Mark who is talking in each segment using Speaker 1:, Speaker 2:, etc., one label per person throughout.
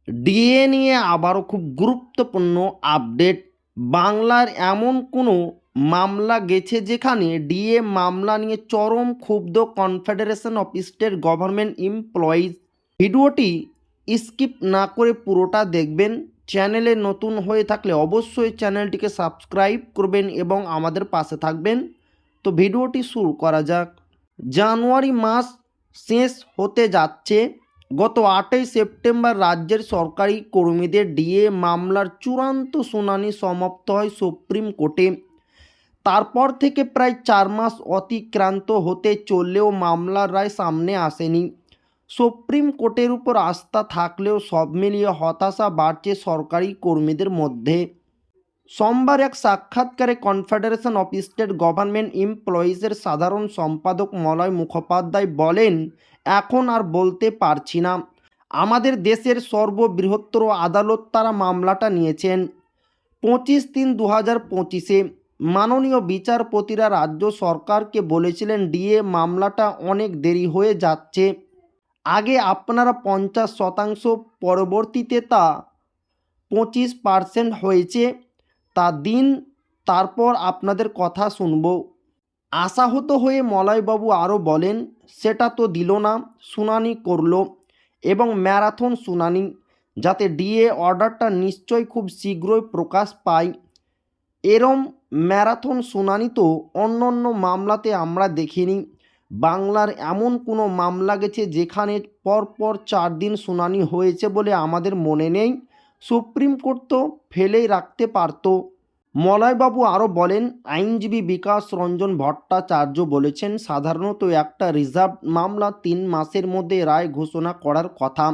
Speaker 1: DA নিয়ে আবারও খুব গুরুত্বপূর্ণ আপডেট। বাংলার এমন কোনো মামলা গেছে যেখানে ডিএ মামলা নিয়ে চরম ক্ষুব্ধ confederation of state government employees. ভিডিওটি স্কিপ না করে পুরোটা দেখবেন। চ্যানেলে নতুন হয়ে থাকলে অবশ্যই চ্যানেলটিকে সাবস্ক্রাইব করবেন এবং আমাদের পাশে থাকবেন। তো ভিডিওটি শুরু করা যাক। জানুয়ারি মাস শেষ হতে যাচ্ছে। গত 8ই সেপ্টেম্বর রাজ্যের সরকারি কর্মীদের ডিএ মামলার চূড়ান্ত শুনানি সমাপ্ত হয় সুপ্রিম কোর্টে। তারপর থেকে প্রায় 4 মাস অতিক্রান্ত হতে চললেও মামলার রায় সামনে আসেনি। সুপ্রিম কোর্টের উপর আস্থা থাকলেও সব মিলিয়ে হতাশা বাড়ছে সরকারি কর্মীদের মধ্যে। সোমবার এক সাক্ষাৎকারে কনফেডারেশন অফ স্টেট গভর্নমেন্ট এমপ্লয়িজের সাধারণ সম্পাদক মলয় মুখোপাধ্যায় বলেন, এখন আর বলতে পারছি না। আমাদের দেশের সর্ববৃহত্তর আদালত তারা মামলাটা নিয়েছেন। 25/3/2025 মাননীয় বিচারপতিরা রাজ্য সরকারকে বলেছিলেন ডিএ মামলাটা অনেক দেরি হয়ে যাচ্ছে। আগে আপনারা 50%, পরবর্তীতে তা 25% হয়েছে, তা দিন, তারপর আপনাদের কথা শুনব। আশাহত হয়ে মলয়বাবু আরও বলেন, সেটা তো দিল না, শুনানি করলো এবং ম্যারাথন শুনানি, যাতে ডিএ অর্ডারটা নিশ্চয়ই খুব শীঘ্রই প্রকাশ পায়। এরম ম্যারাথন শুনানি তো অন্য অন্য মামলাতে আমরা দেখিনি। বাংলার এমন কোনো মামলা গেছে যেখানে পরপর 4 দিন শুনানি হয়েছে বলে আমাদের মনে নেই। সুপ্রিম কোর্ট তো ফেলেই রাখতে পারত। মলয়বাবু আরও বলেন, আইনজীবী বিকাশ রঞ্জন ভট্টাচার্য বলেছেন, সাধারণত একটা রিজার্ভ মামলা 3 মাসের মধ্যে রায় ঘোষণা করার কথা।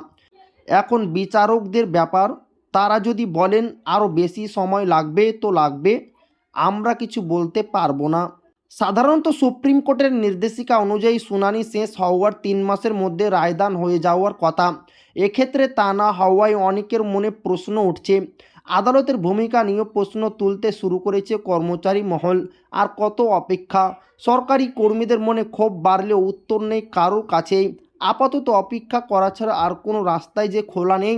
Speaker 1: এখন বিচারকদের ব্যাপার, তারা যদি বলেন আরও বেশি সময় লাগবে তো লাগবে, আমরা কিছু বলতে পারবো না। সাধারণত সুপ্রিম কোর্টের নির্দেশিকা অনুযায়ী শুনানি শেষ হওয়ার 3 মাসের মধ্যে রায়দান হয়ে যাওয়ার কথা। এক্ষেত্রে তা না হওয়ায় অনেকের মনে প্রশ্ন উঠছে। আদালতের ভূমিকা নিয়ে প্রশ্ন তুলতে শুরু করেছে কর্মচারী মহল। আর কত অপেক্ষা? সরকারি কর্মীদের মনে ক্ষোভ বাড়লেও উত্তর নেই কারোর কাছেই। আপাতত অপেক্ষা করা ছাড়া আর কোনো রাস্তায় যে খোলা নেই।